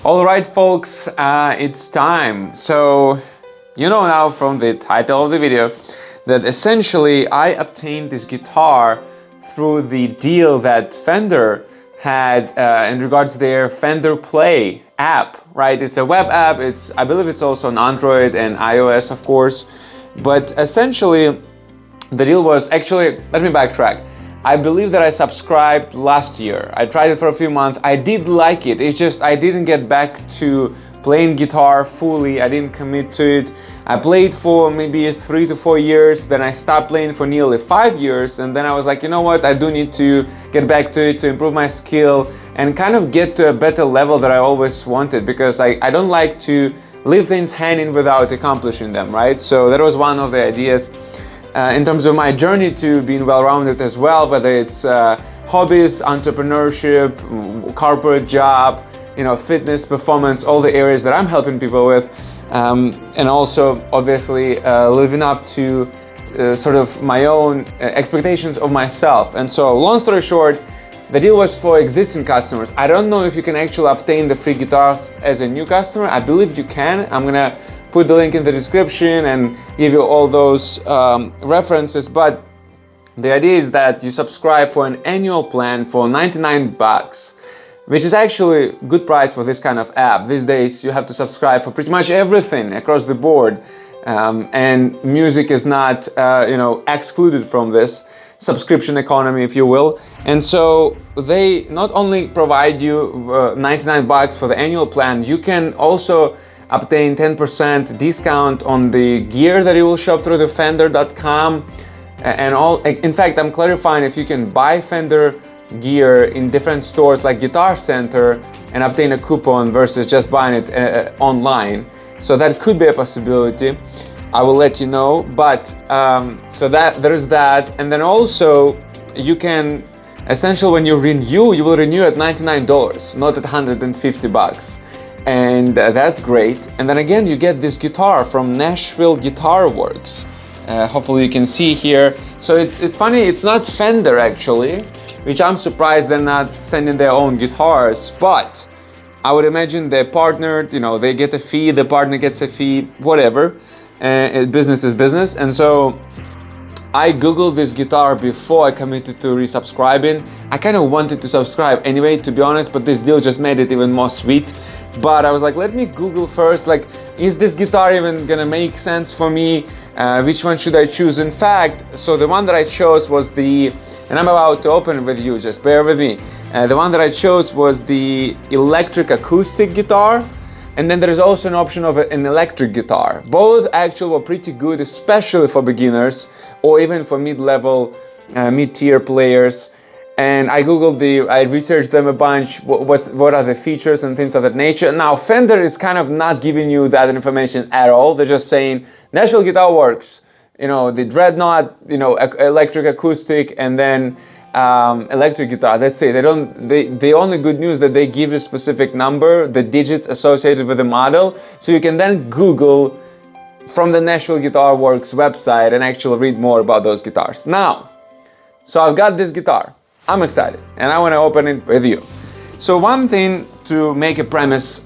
All right, folks, it's time. So, you know now from the title of the video that essentially I obtained this guitar through the deal that Fender had in regards to their Fender.play app, right? It's a web app. I believe it's also on Android and iOS, of course. But essentially, the deal was actually, let me backtrack. I believe that I subscribed last year. I tried it for a few months. I did like it. It's just I didn't get back to playing guitar fully. I didn't commit to it. I played for maybe 3 to 4 years. Then I stopped playing for nearly 5 years. And then I was like, you know what? I do need to get back to it to improve my skill and kind of get to a better level that I always wanted, because I don't like to leave things hanging without accomplishing them, right? So that was one of the ideas. In terms of my journey to being well-rounded as well, whether it's hobbies, entrepreneurship, corporate job, fitness, performance, all the areas that I'm helping people with, and also obviously living up to sort of my own expectations of myself. And so, long story short, the deal was for existing customers. I don't know if you can actually obtain the free guitar as a new customer. I believe you can. I'm gonna put the link in the description and give you all those references. But the idea is that you subscribe for an annual plan for 99 bucks, which is actually a good price for this kind of app. These days you have to subscribe for pretty much everything across the board, and music is not excluded from this subscription economy, if you will. And so they not only provide you 99 bucks for the annual plan, you can also obtain 10% discount on the gear that you will shop through the Fender.com and all. In fact, I'm clarifying if you can buy Fender gear in different stores like Guitar Center and obtain a coupon versus just buying it online. So that could be a possibility. I will let you know. But so that there's that, and then also you can essentially, when you renew, you will renew at $99, not at 150 bucks. And that's great. And then again, you get this guitar from NashvilleWorks. Hopefully you can see here. So it's funny, it's not Fender actually, which I'm surprised they're not sending their own guitars, but I would imagine they're partnered, they get a fee, the partner gets a fee, whatever. Business is business. And so I googled this guitar before I committed to resubscribing. I kind of wanted to subscribe anyway, to be honest, but this deal just made it even more sweet. But I was like, let me Google first, like, is this guitar even gonna make sense for me? Which one should I choose? In fact, so the one that I chose was and I'm about to open it with you, just bear with me. The one that I chose was the electric acoustic guitar. And then there is also an option of an electric guitar. Both actually were pretty good, especially for beginners or even for mid-level, mid-tier players. And I googled I researched them a bunch, what are the features and things of that nature. Now, Fender is kind of not giving you that information at all. They're just saying, Nashville Guitar Works, the Dreadnought, electric acoustic, and then electric guitar. That's it. The only good news that they give you a specific number, the digits associated with the model, so you can then Google from the Nashville Guitar Works website and actually read more about those guitars. Now, so I've got this guitar. I'm excited and I want to open it with you. So one thing to make a premise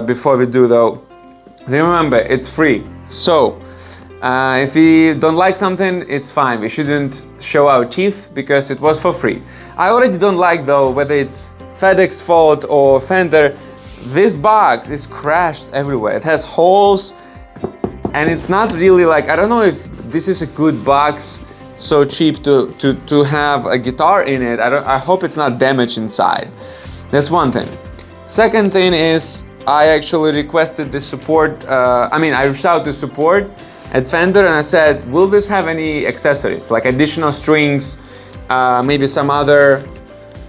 before we do though, remember it's free. So if you don't like something, it's fine. We shouldn't show our teeth because it was for free. I already don't like though, whether it's FedEx fault or Fender, this box is crashed everywhere. It has holes and it's not really like, I don't know if this is a good box, so cheap to have a guitar in it. I hope it's not damaged inside. That's one thing. Second thing is I actually requested the support, I reached out to support at Fender and I said, will this have any accessories, like additional strings, maybe some other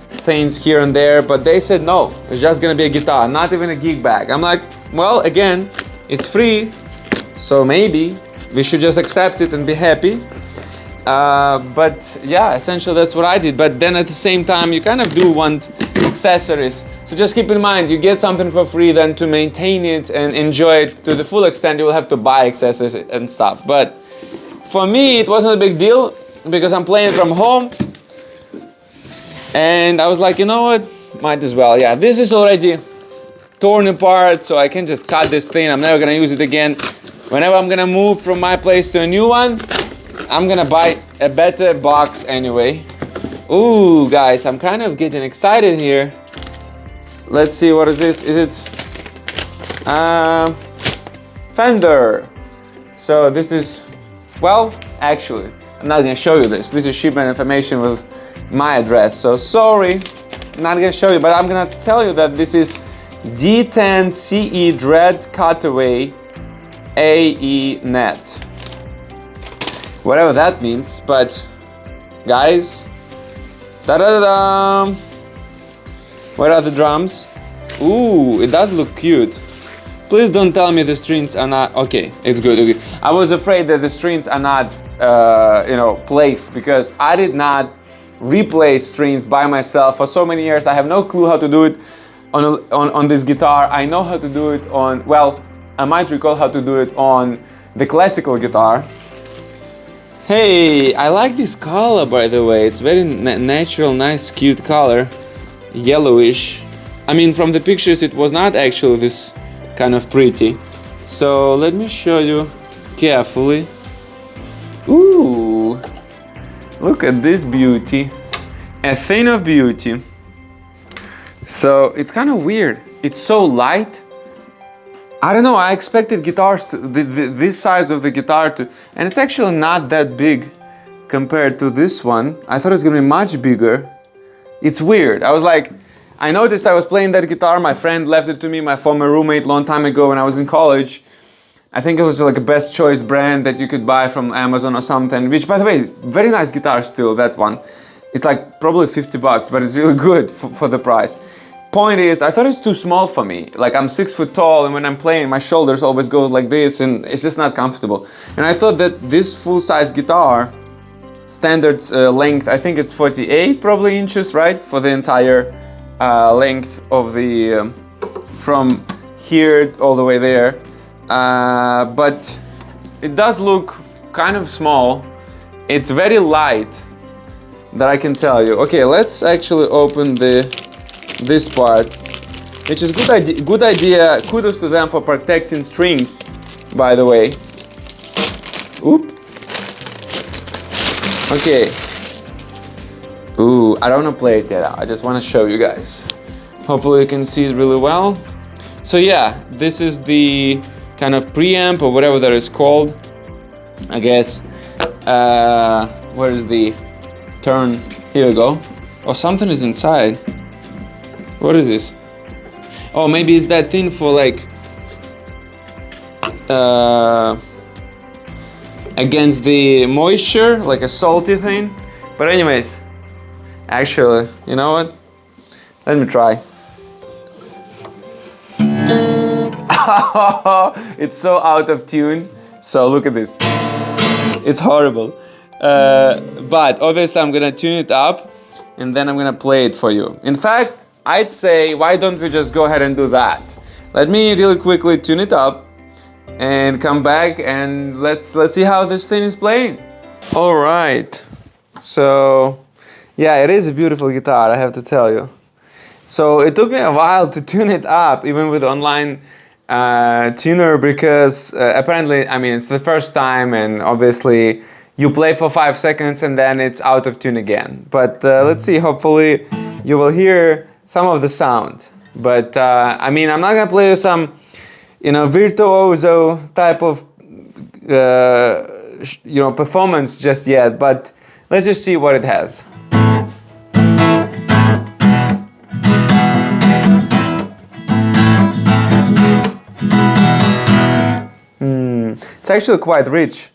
things here and there, but they said no, it's just gonna be a guitar, not even a gig bag. I'm like, well, again, it's free, so maybe we should just accept it and be happy. But yeah, essentially that's what I did. But then at the same time, you kind of do want accessories. So just keep in mind, you get something for free, then to maintain it and enjoy it to the full extent, you will have to buy accessories and stuff. But for me, it wasn't a big deal because I'm playing from home. And I was like, you know what, might as well. Yeah, this is already torn apart, so I can just cut this thing. I'm never gonna use it again. Whenever I'm gonna move from my place to a new one, I'm gonna buy a better box anyway. Ooh, guys, I'm kind of getting excited here. Let's see, what is this? Is it Fender? So this is, well, actually, I'm not gonna show you this. This is shipment information with my address. So sorry, I'm not gonna show you, but I'm gonna tell you that this is D10 CE Dread Cutaway AE Net. Whatever that means, but guys, da-da-da-da! Where are the drums? Ooh, it does look cute. Please don't tell me the strings are not, okay, it's good, okay. I was afraid that the strings are not, you know, placed, because I did not replace strings by myself for so many years. I have no clue how to do it on this guitar. I know how to do it on, well, I might recall how to do it on the classical guitar. Hey, I like this color, by the way. It's very natural, nice, cute color. Yellowish. I mean, from the pictures it was not actually this kind of pretty. So let me show you carefully. Ooh, look at this beauty. A thing of beauty. So it's kind of weird. It's so light. I don't know, I expected guitars to, this size of the guitar to, and it's actually not that big compared to this one. I thought it was gonna be much bigger. It's weird. I was like, I noticed I was playing that guitar, my friend left it to me, my former roommate, long time ago when I was in college. I think it was like a best choice brand that you could buy from Amazon or something, which, by the way, very nice guitar still, that one. It's like probably 50 bucks, but it's really good for the price. Point is, I thought it's too small for me. Like, I'm 6 foot tall, and when I'm playing, my shoulders always go like this, and it's just not comfortable. And I thought that this full-size guitar, standard length, I think it's 48 probably inches, right? For the entire length of the, from here all the way there. But it does look kind of small. It's very light, that I can tell you. Okay, let's actually open this part, which is good idea. Kudos to them for protecting strings, by the way. Oop. Okay. Ooh, I don't want to play it yet. I just want to show you guys. Hopefully you can see it really well. So yeah, this is the kind of preamp or whatever that is called. I guess. Where is the turn? Here we go. Oh, something is inside. What is this? Oh, maybe it's that thing for like against the moisture, like a salty thing. But anyways, actually, you know what? Let me try. It's so out of tune. So look at this. It's horrible. But obviously I'm gonna tune it up and then I'm gonna play it for you. In fact, I'd say, why don't we just go ahead and do that? Let me really quickly tune it up and come back and let's see how this thing is playing. All right. So yeah, it is a beautiful guitar, I have to tell you. So it took me a while to tune it up, even with online tuner, because apparently, I mean, it's the first time, and obviously you play for 5 seconds and then it's out of tune again. But let's see, hopefully you will hear some of the sound. But I mean, I'm not gonna play you some, you know, virtuoso type of you know, performance just yet, but let's just see what it has. It's actually quite rich.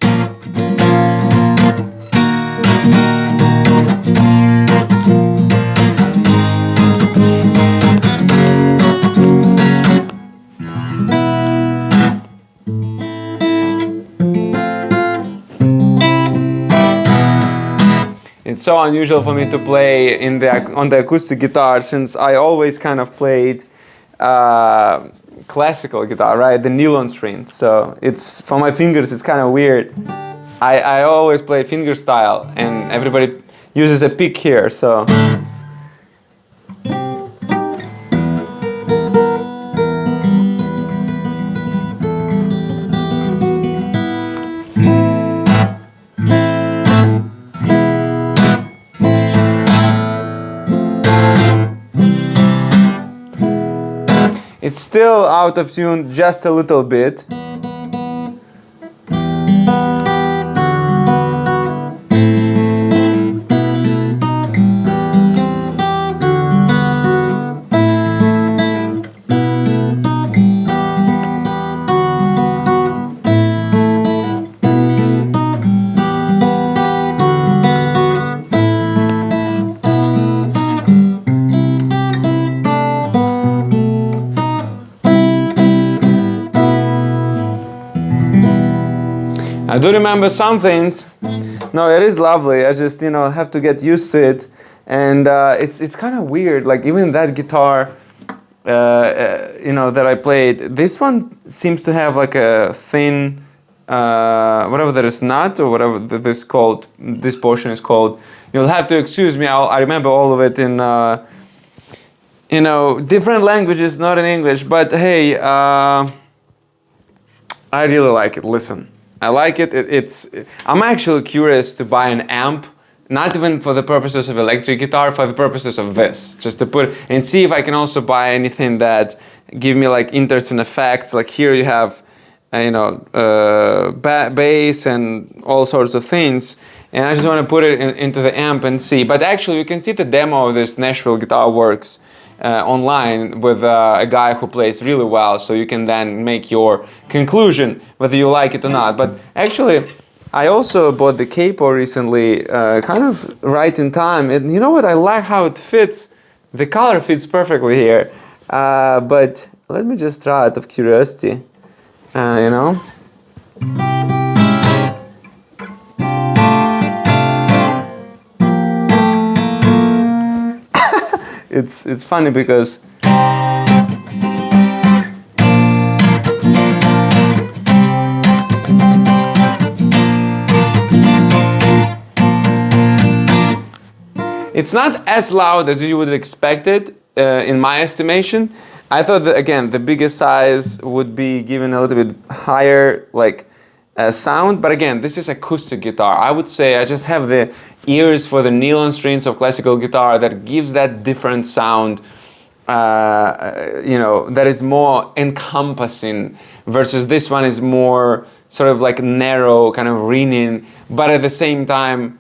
It's so unusual for me to play on the acoustic guitar, since I always kind of played classical guitar, right? The nylon strings. So it's, for my fingers, it's kind of weird. I always play finger style, and everybody uses a pick here, so. still out of tune just a little bit. I do remember some things. No, it is lovely. I just, have to get used to it. And it's kind of weird. Like even that guitar, that I played, this one seems to have like a thin, whatever that is nut or whatever this portion is called. You'll have to excuse me. I remember all of it in, different languages, not in English. But hey, I really like it. Listen. I like it. I'm actually curious to buy an amp, not even for the purposes of electric guitar, for the purposes of this, just to put and see if I can also buy anything that give me like interesting effects. Like here you have, bass and all sorts of things, and I just want to put it into the amp and see. But actually, you can see the demo of this Nashville Guitar Works online with a guy who plays really well, so you can then make your conclusion whether you like it or not. But actually, I also bought the capo recently, kind of right in time, and you know what, I like how it fits. The color fits perfectly here, but let me just try out of curiosity, It's funny because it's not as loud as you would expect it, in my estimation. I thought that, again, the biggest size would be given a little bit higher, like, sound, but again, this is acoustic guitar. I would say I just have the ears for the nylon strings of classical guitar that gives that different sound, that is more encompassing, versus this one is more sort of like narrow, kind of ringing, but at the same time,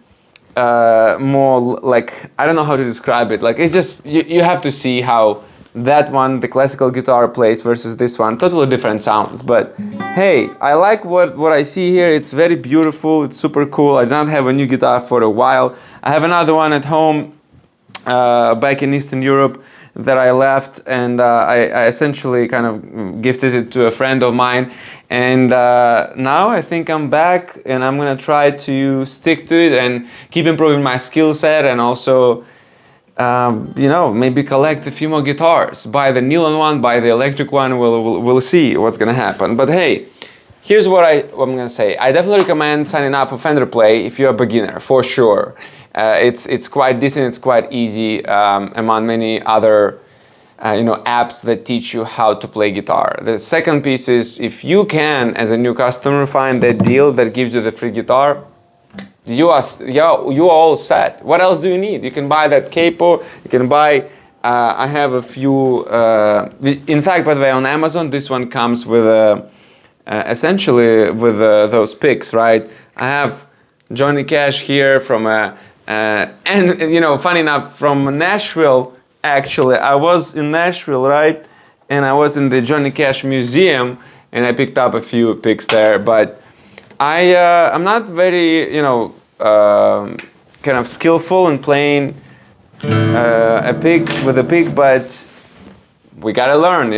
more like, I don't know how to describe it. Like, it's just, you have to see how that one, the classical guitar, plays versus this one. Totally different sounds, but hey, I like what I see here. It's very beautiful. It's super cool. I don't have a new guitar for a while. I have another one at home, back in Eastern Europe, that I left, and I essentially kind of gifted it to a friend of mine. And now I think I'm back, and I'm gonna try to stick to it and keep improving my skill set, and also maybe collect a few more guitars. Buy the nylon one, buy the electric one. We'll see what's gonna happen. But hey, here's what I'm gonna say. I definitely recommend signing up for Fender.play if you're a beginner, for sure. It's quite decent. It's quite easy, among many other apps that teach you how to play guitar. The second piece is, if you can, as a new customer, find that deal that gives you the free guitar, you are all set. What else do you need? You can buy that capo. You can buy. I have a few. In fact, by the way, on Amazon, this one comes with essentially with those picks, right? I have Johnny Cash here from and funny enough, from Nashville. Actually, I was in Nashville, right? And I was in the Johnny Cash Museum, and I picked up a few picks there. But I'm not very, kind of skillful in playing a pick with a pick, but we gotta learn,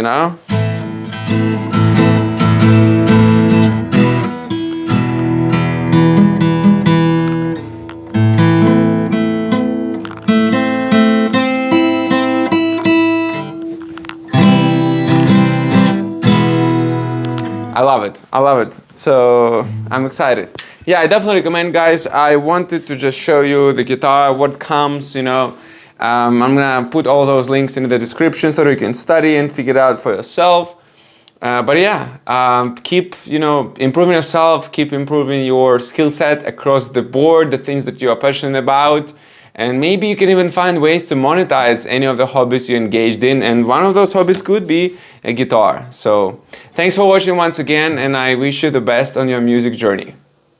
I love it. So I'm excited. Yeah, I definitely recommend, guys. I wanted to just show you the guitar, what comes, I'm gonna put all those links in the description so you can study and figure it out for yourself. But yeah, keep, improving yourself, keep improving your skill set across the board, the things that you are passionate about. And maybe you can even find ways to monetize any of the hobbies you engaged in, and one of those hobbies could be a guitar. So thanks for watching once again, and I wish you the best on your music journey.